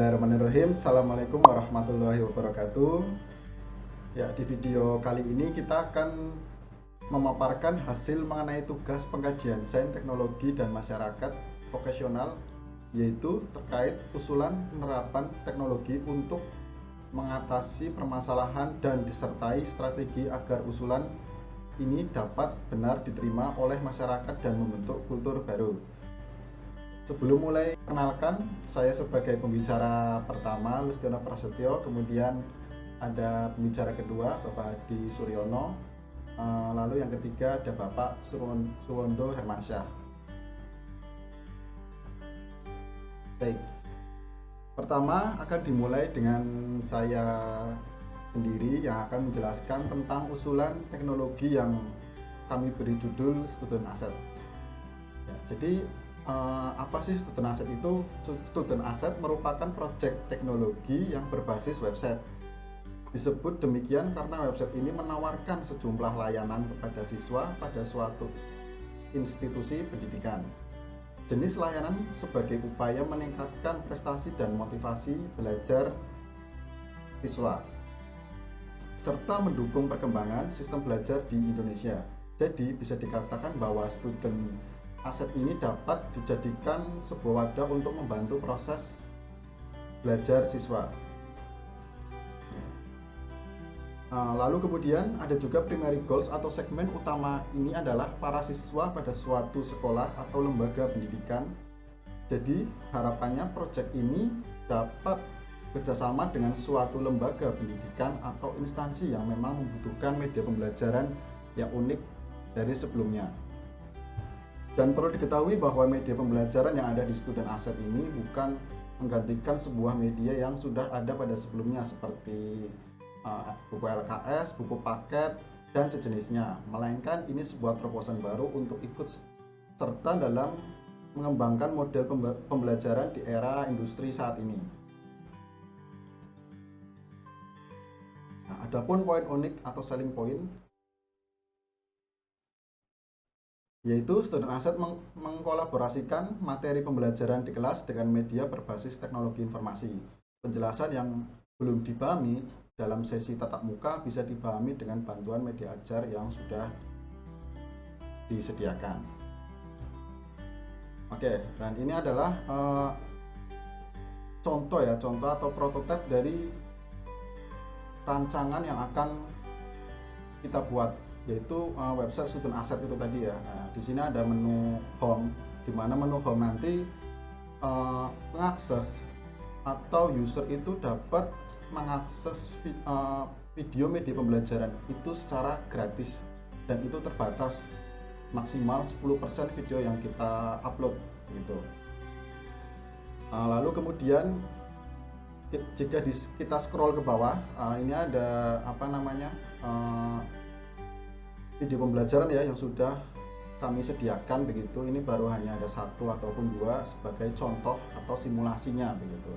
Bismillahirrahmanirrahim. Assalamualaikum warahmatullahi wabarakatuh. Ya, di video kali ini kita akan memaparkan hasil mengenai tugas pengkajian sains teknologi dan masyarakat vokasional, yaitu terkait usulan penerapan teknologi untuk mengatasi permasalahan dan disertai strategi agar usulan ini dapat benar diterima oleh masyarakat dan membentuk kultur baru. Sebelum mulai, kenalkan, saya sebagai pembicara pertama, Lustiono Prasetyo, kemudian ada pembicara kedua, Bapak Hadi Suryono, lalu yang ketiga ada Bapak Suwondo Hermansyah. Baik, pertama akan dimulai dengan saya sendiri yang akan menjelaskan tentang usulan teknologi yang kami beri judul Student Asset. Ya, jadi apa sih Student Asset itu? Student Asset merupakan proyek teknologi yang berbasis website. Disebut demikian karena website ini menawarkan sejumlah layanan kepada siswa pada suatu institusi pendidikan. Jenis layanan sebagai upaya meningkatkan prestasi dan motivasi belajar siswa, serta mendukung perkembangan sistem belajar di Indonesia. Jadi bisa dikatakan bahwa Student Asset ini dapat dijadikan sebuah wadah untuk membantu proses belajar siswa. Lalu kemudian ada juga primary goals atau segmen utama ini adalah para siswa pada suatu sekolah atau lembaga pendidikan. Jadi harapannya proyek ini dapat bekerjasama dengan suatu lembaga pendidikan atau instansi yang memang membutuhkan media pembelajaran yang unik dari sebelumnya. Dan perlu diketahui bahwa media pembelajaran yang ada di Student Asset ini bukan menggantikan sebuah media yang sudah ada pada sebelumnya seperti buku LKS, buku paket, dan sejenisnya, melainkan ini sebuah terobosan baru untuk ikut serta dalam mengembangkan model pembelajaran di era industri saat ini. Nah, adapun poin unik atau selling point, yaitu Student Asset mengkolaborasikan materi pembelajaran di kelas dengan media berbasis teknologi informasi. Penjelasan yang belum dipahami dalam sesi tatap muka bisa dipahami dengan bantuan media ajar yang sudah disediakan. Oke, dan ini adalah contoh atau prototipe dari rancangan yang akan kita buat, yaitu website Student Asset itu tadi ya. Nah, di sini ada menu home, di mana menu home nanti pengakses atau user itu dapat mengakses video media pembelajaran itu secara gratis, dan itu terbatas maksimal 10% video yang kita upload gitu. Lalu kemudian jika kita scroll ke bawah, ini ada video pembelajaran ya yang sudah kami sediakan begitu. Ini baru hanya ada satu ataupun dua sebagai contoh atau simulasinya begitu.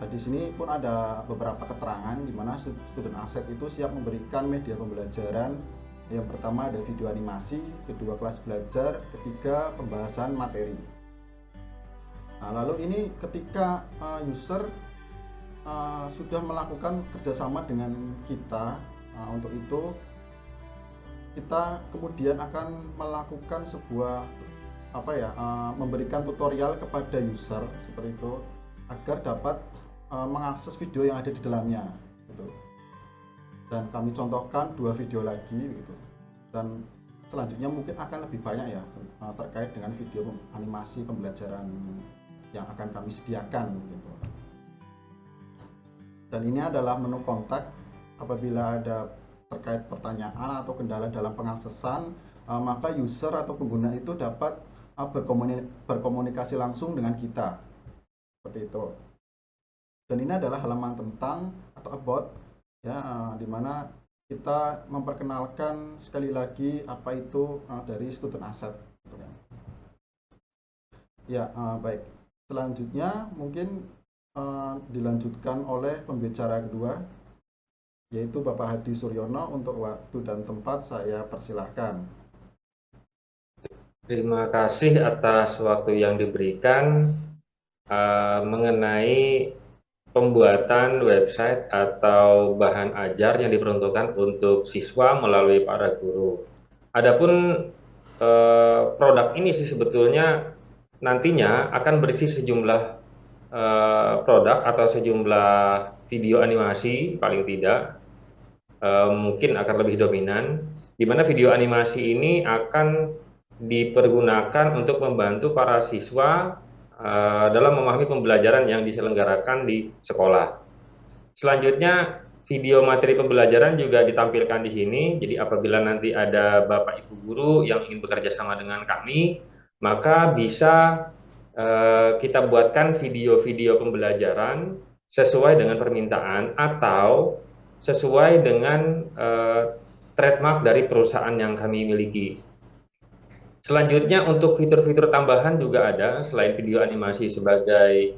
Nah, di sini pun ada beberapa keterangan di mana Student Asset itu siap memberikan media pembelajaran. Yang pertama ada video animasi, kedua kelas belajar, ketiga pembahasan materi. Nah, lalu ini ketika user sudah melakukan kerjasama dengan kita, untuk itu kita kemudian akan melakukan sebuah memberikan tutorial kepada user seperti itu agar dapat mengakses video yang ada di dalamnya gitu. Dan kami contohkan 2 video lagi gitu. Dan selanjutnya mungkin akan lebih banyak ya terkait dengan video animasi pembelajaran yang akan kami sediakan gitu. Dan ini adalah menu kontak. Apabila ada terkait pertanyaan atau kendala dalam pengaksesan, maka user atau pengguna itu dapat berkomunikasi langsung dengan kita seperti itu. Dan ini adalah halaman tentang atau about ya, di mana kita memperkenalkan sekali lagi apa itu dari Student Asset. Ya, baik. Selanjutnya mungkin dilanjutkan oleh pembicara kedua, yaitu Bapak Hadi Suryono. Untuk waktu dan tempat saya persilahkan. Terima kasih atas waktu yang diberikan. mengenai pembuatan website atau bahan ajar yang diperuntukkan untuk siswa melalui para guru. Adapun produk ini sih sebetulnya nantinya akan berisi sejumlah produk atau sejumlah video animasi paling tidak, mungkin akan lebih dominan, di mana video animasi ini akan dipergunakan untuk membantu para siswa dalam memahami pembelajaran yang diselenggarakan di sekolah. Selanjutnya, video materi pembelajaran juga ditampilkan di sini. Jadi apabila nanti ada Bapak Ibu guru yang ingin bekerja sama dengan kami, maka bisa kita buatkan video-video pembelajaran sesuai dengan permintaan atau sesuai dengan trademark dari perusahaan yang kami miliki. Selanjutnya untuk fitur-fitur tambahan juga ada selain video animasi sebagai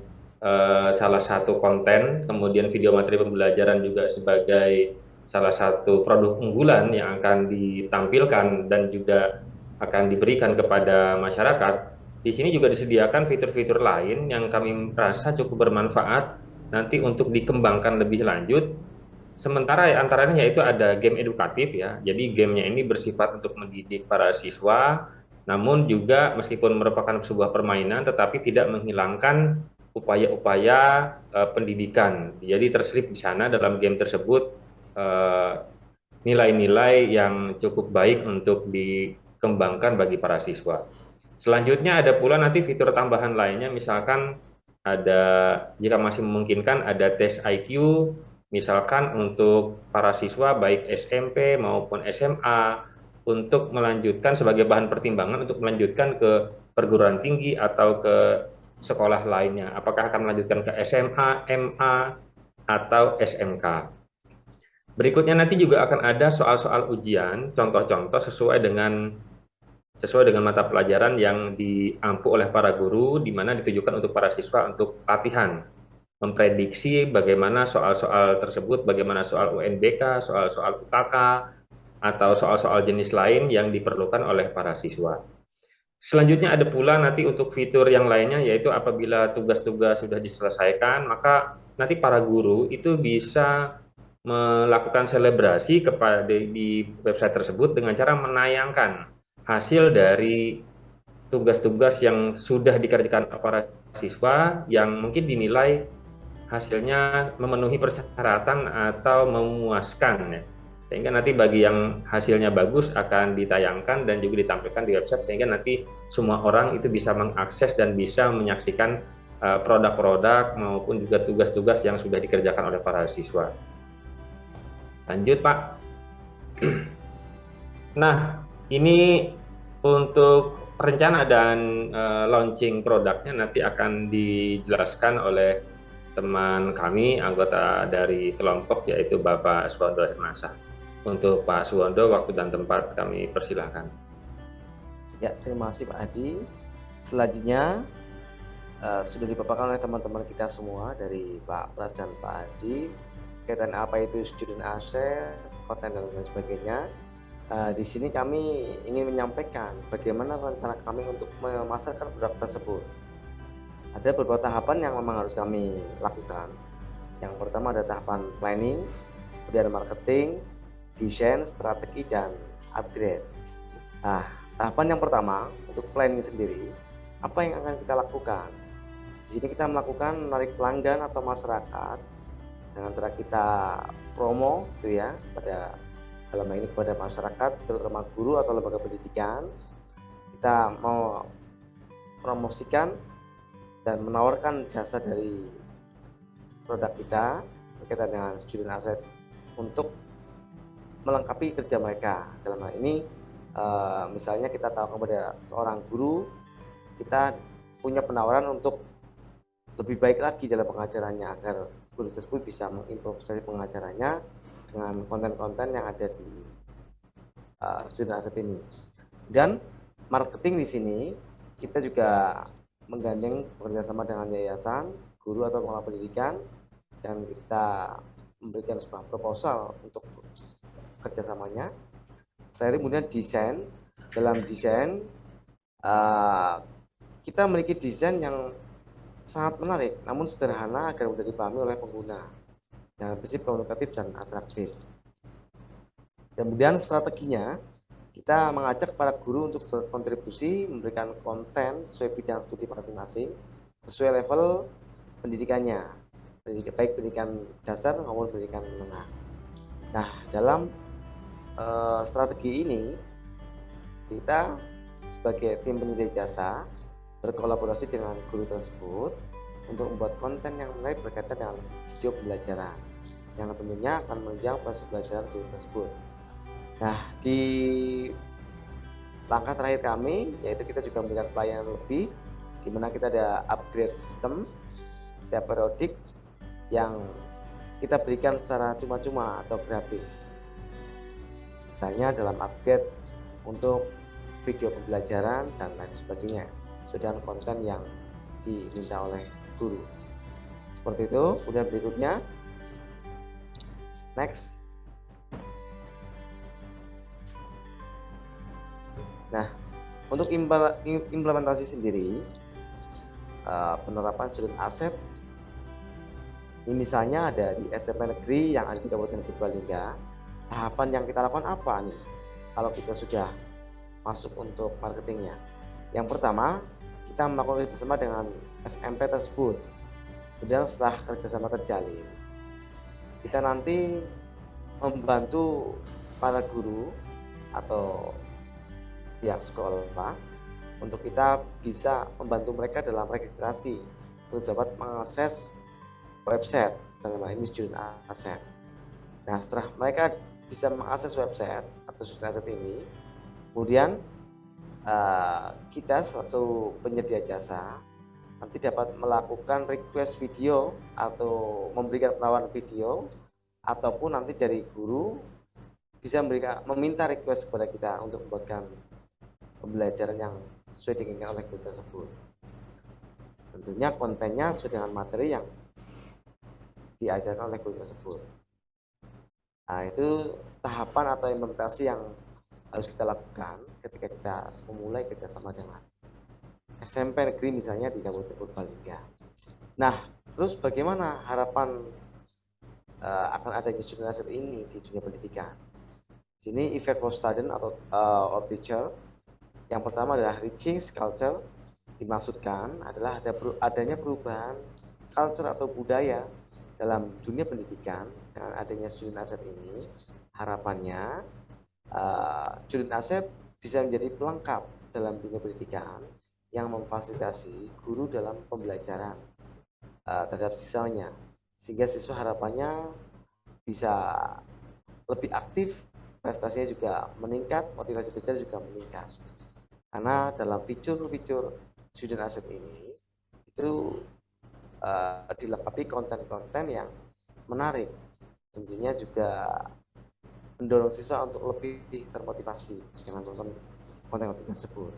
salah satu konten, kemudian video materi pembelajaran juga sebagai salah satu produk unggulan yang akan ditampilkan dan juga akan diberikan kepada masyarakat. Di sini juga disediakan fitur-fitur lain yang kami rasa cukup bermanfaat nanti untuk dikembangkan lebih lanjut. Sementara antaranya yaitu ada game edukatif ya. Jadi gamenya ini bersifat untuk mendidik para siswa, namun juga meskipun merupakan sebuah permainan, tetapi tidak menghilangkan upaya-upaya pendidikan. Jadi terselip di sana dalam game tersebut nilai-nilai yang cukup baik untuk dikembangkan bagi para siswa. Selanjutnya ada pula nanti fitur tambahan lainnya, misalkan ada, jika masih memungkinkan, ada tes IQ, misalkan untuk para siswa baik SMP maupun SMA, untuk melanjutkan sebagai bahan pertimbangan untuk melanjutkan ke perguruan tinggi atau ke sekolah lainnya. Apakah akan melanjutkan ke SMA, MA, atau SMK. Berikutnya nanti juga akan ada soal-soal ujian, contoh-contoh sesuai dengan mata pelajaran yang diampu oleh para guru, di mana ditujukan untuk para siswa untuk latihan memprediksi bagaimana soal-soal tersebut, bagaimana soal UNBK, soal-soal UKK, atau soal-soal jenis lain yang diperlukan oleh para siswa. Selanjutnya ada pula nanti untuk fitur yang lainnya, yaitu apabila tugas-tugas sudah diselesaikan, maka nanti para guru itu bisa melakukan selebrasi kepada di website tersebut dengan cara menayangkan hasil dari tugas-tugas yang sudah dikerjakan para siswa yang mungkin dinilai hasilnya memenuhi persyaratan atau memuaskan ya. Sehingga nanti bagi yang hasilnya bagus akan ditayangkan dan juga ditampilkan di website, sehingga nanti semua orang itu bisa mengakses dan bisa menyaksikan produk-produk maupun juga tugas-tugas yang sudah dikerjakan oleh para siswa. Lanjut Pak. Nah, ini untuk rencana dan launching produknya nanti akan dijelaskan oleh teman kami, anggota dari kelompok, yaitu Bapak Suwondo Hermasa. Untuk Pak Suwondo, waktu dan tempat kami persilahkan. Ya, terima kasih Pak Adi. Selanjutnya sudah dipaparkan oleh teman-teman kita semua dari Pak Pras dan Pak Adi kaitan apa itu student asset, konten dan lain sebagainya. Di sini kami ingin menyampaikan bagaimana rencana kami untuk memasarkan produk tersebut. Ada beberapa tahapan yang memang harus kami lakukan. Yang pertama ada tahapan planning, kemudian marketing, desain, strategi, dan upgrade. Nah, tahapan yang pertama untuk planning sendiri, apa yang akan kita lakukan? Di sini kita melakukan menarik pelanggan atau masyarakat dengan cara kita promo, gitu ya, pada dalam hal ini kepada masyarakat, terutama guru atau lembaga pendidikan. Kita mau promosikan dan menawarkan jasa dari produk kita berkaitan dengan student asset untuk melengkapi kerja mereka. Dalam hal ini misalnya kita tahu kepada seorang guru, kita punya penawaran untuk lebih baik lagi dalam pengajarannya agar guru tersebut bisa mengimprovisasi pengajarannya dengan konten-konten yang ada di student asset ini. Dan marketing di sini kita juga menggandeng bekerjasama dengan yayasan, guru atau pengelola pendidikan, dan kita memberikan sebuah proposal untuk kerjasamanya. Saya kemudian desain. Dalam desain kita memiliki desain yang sangat menarik namun sederhana agar mudah dipahami oleh pengguna dengan prinsip komunikatif dan atraktif. Kemudian strateginya, kita mengajak para guru untuk berkontribusi memberikan konten sesuai bidang studi masing-masing sesuai level pendidikannya, baik pendidikan dasar maupun pendidikan menengah. Nah, dalam strategi ini kita sebagai tim penyedia jasa berkolaborasi dengan guru tersebut untuk membuat konten yang menarik berkaitan dengan video pembelajaran yang tentunya akan menunjang proses pembelajaran guru tersebut. Nah, di langkah terakhir kami yaitu kita juga memberikan pelayanan lebih, di mana kita ada upgrade sistem setiap periodik yang kita berikan secara cuma-cuma atau gratis. Misalnya dalam upgrade untuk video pembelajaran dan lain sebagainya, sesuai dengan konten yang diminta oleh guru. Seperti itu. Kemudian berikutnya, next. Nah, untuk implementasi sendiri, penerapan student asset ini misalnya ada di SMP negeri yang ada di Kabupaten Purbalingga. Tahapan yang kita lakukan apa nih kalau kita sudah masuk untuk marketingnya? Yang pertama, kita melakukan kerjasama dengan SMP tersebut. Kemudian setelah kerjasama terjalin, kita nanti membantu para guru atau pihak sekolah untuk kita bisa membantu mereka dalam registrasi untuk dapat mengakses website dalam hal ini student asset. Nah, setelah mereka bisa mengakses website atau student asset ini, kemudian kita satu penyedia jasa nanti dapat melakukan request video atau memberikan penawaran video, ataupun nanti dari guru bisa meminta request kepada kita untuk membuatkan pembelajaran yang sesuai diinginkan oleh guru tersebut. Tentunya kontennya sesuai dengan materi yang diajarkan oleh guru tersebut. Nah, itu tahapan atau implementasi yang harus kita lakukan ketika kita memulai kerjasama dengan SMP negeri misalnya di Kabupaten Purbalingga. Nah, terus bagaimana harapan akan adanya student asset ini di dunia pendidikan? Di sini effect for student atau teacher. Yang pertama adalah reaching culture, dimaksudkan adalah adanya perubahan culture atau budaya dalam dunia pendidikan. Dengan adanya student asset ini, harapannya student asset bisa menjadi pelengkap dalam dunia pendidikan yang memfasilitasi guru dalam pembelajaran terhadap siswanya, sehingga siswa harapannya bisa lebih aktif, prestasinya juga meningkat, motivasi belajar juga meningkat. Karena dalam fitur-fitur student asset ini itu dilengkapi konten-konten yang menarik, tentunya juga mendorong siswa untuk lebih termotivasi dengan nonton konten-konten tersebut.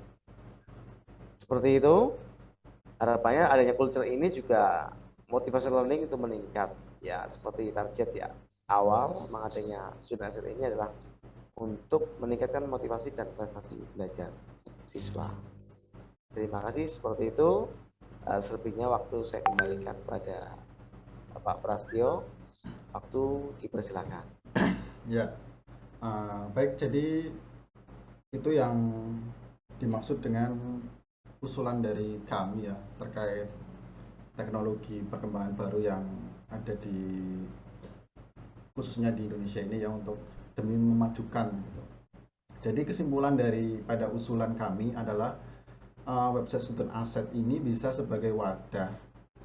Seperti itu, harapannya adanya culture ini juga motivasi learning itu meningkat. Ya, seperti target ya awal, memang adanya student asset ini adalah untuk meningkatkan motivasi dan prestasi belajar siswa. Terima kasih, seperti itu. Selebihnya waktu saya kembalikan kepada Bapak Prastio. Waktu dipersilakan. Ya, baik. Jadi itu yang dimaksud dengan usulan dari kami ya terkait teknologi perkembangan baru yang ada di khususnya di Indonesia ini ya, untuk demi memajukan gitu. Jadi kesimpulan daripada usulan kami adalah website student asset ini bisa sebagai wadah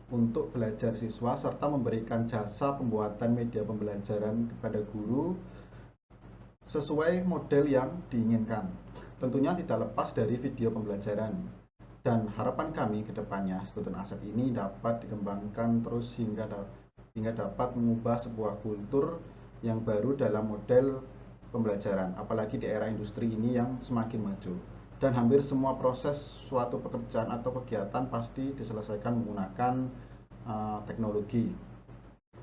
untuk belajar siswa serta memberikan jasa pembuatan media pembelajaran kepada guru sesuai model yang diinginkan. Tentunya tidak lepas dari video pembelajaran. Dan harapan kami ke depannya student asset ini dapat dikembangkan terus hingga dapat mengubah sebuah kultur yang baru dalam model pembelajaran, apalagi di era industri ini yang semakin maju. Dan hampir semua proses suatu pekerjaan atau kegiatan pasti diselesaikan menggunakan teknologi.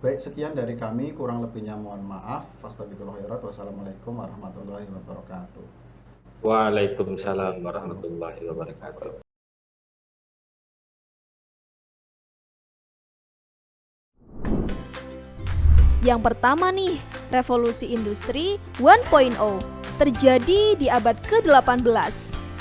Baik, sekian dari kami, kurang lebihnya mohon maaf. Fastabiqul khairat. Wassalamualaikum warahmatullahi wabarakatuh. Waalaikumsalam warahmatullahi wabarakatuh. Yang pertama nih, revolusi industri 1.0 terjadi di abad ke-18.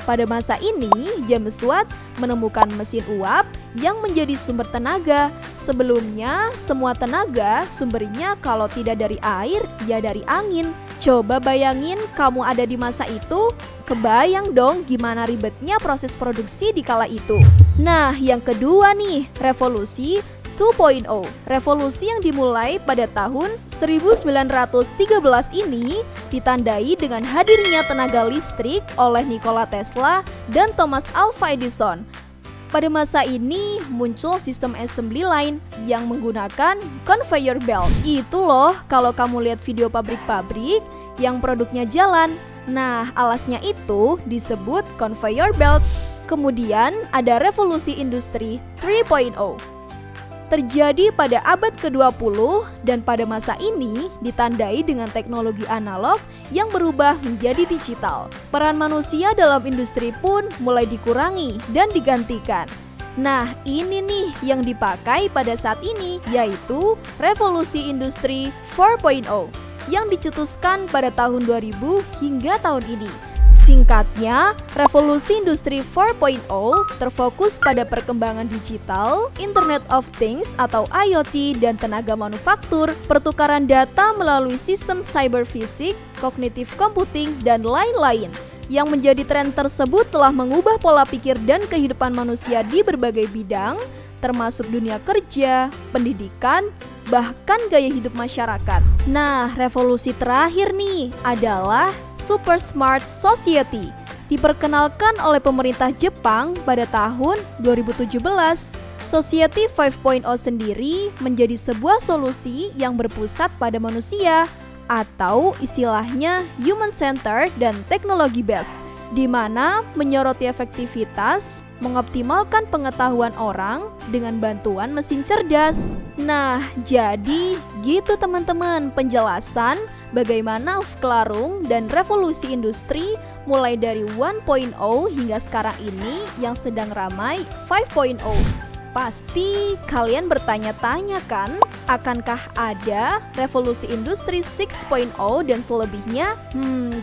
Pada masa ini, James Watt menemukan mesin uap yang menjadi sumber tenaga. Sebelumnya, semua tenaga sumbernya kalau tidak dari air, ya dari angin. Coba bayangin kamu ada di masa itu, kebayang dong gimana ribetnya proses produksi di kala itu. Nah, yang kedua nih, revolusi 2.0. Revolusi yang dimulai pada tahun 1913 ini ditandai dengan hadirnya tenaga listrik oleh Nikola Tesla dan Thomas Alva Edison. Pada masa ini muncul sistem assembly line yang menggunakan conveyor belt. Itu loh kalau kamu lihat video pabrik-pabrik yang produknya jalan. Nah, alasnya itu disebut conveyor belt. Kemudian ada revolusi industri 3.0. Terjadi pada abad ke-20 dan pada masa ini ditandai dengan teknologi analog yang berubah menjadi digital. Peran manusia dalam industri pun mulai dikurangi dan digantikan. Nah, ini nih yang dipakai pada saat ini, yaitu revolusi industri 4.0 yang dicetuskan pada tahun 2000 hingga tahun ini. Singkatnya, revolusi industri 4.0 terfokus pada perkembangan digital, Internet of Things atau IoT dan tenaga manufaktur, pertukaran data melalui sistem cyber fisik, cognitive computing, dan lain-lain. Yang menjadi tren tersebut telah mengubah pola pikir dan kehidupan manusia di berbagai bidang, termasuk dunia kerja, pendidikan, bahkan gaya hidup masyarakat. Nah, revolusi terakhir nih adalah Super Smart Society. Diperkenalkan oleh pemerintah Jepang pada tahun 2017. Society 5.0 sendiri menjadi sebuah solusi yang berpusat pada manusia atau istilahnya human-centered dan technology-based, di mana menyoroti efektivitas, mengoptimalkan pengetahuan orang dengan bantuan mesin cerdas. Nah, jadi gitu teman-teman penjelasan bagaimana Aufklärung dan revolusi industri mulai dari 1.0 hingga sekarang ini yang sedang ramai 5.0. Pasti kalian bertanya-tanya kan, akankah ada revolusi industri 6.0 dan selebihnya?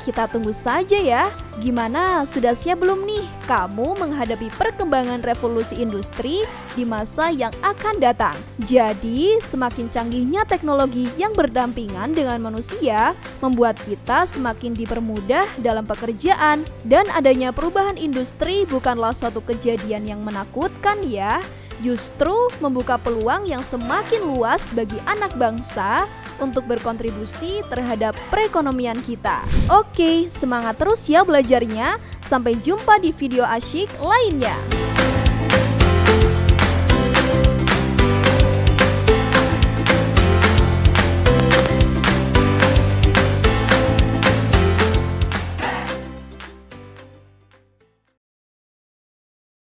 Kita tunggu saja ya. Gimana, sudah siap belum nih kamu menghadapi perkembangan revolusi industri di masa yang akan datang? Jadi, semakin canggihnya teknologi yang berdampingan dengan manusia membuat kita semakin dipermudah dalam pekerjaan, dan adanya perubahan industri bukanlah suatu kejadian yang menakutkan ya. Justru membuka peluang yang semakin luas bagi anak bangsa untuk berkontribusi terhadap perekonomian kita. Oke, semangat terus ya belajarnya. Sampai jumpa di video asyik lainnya.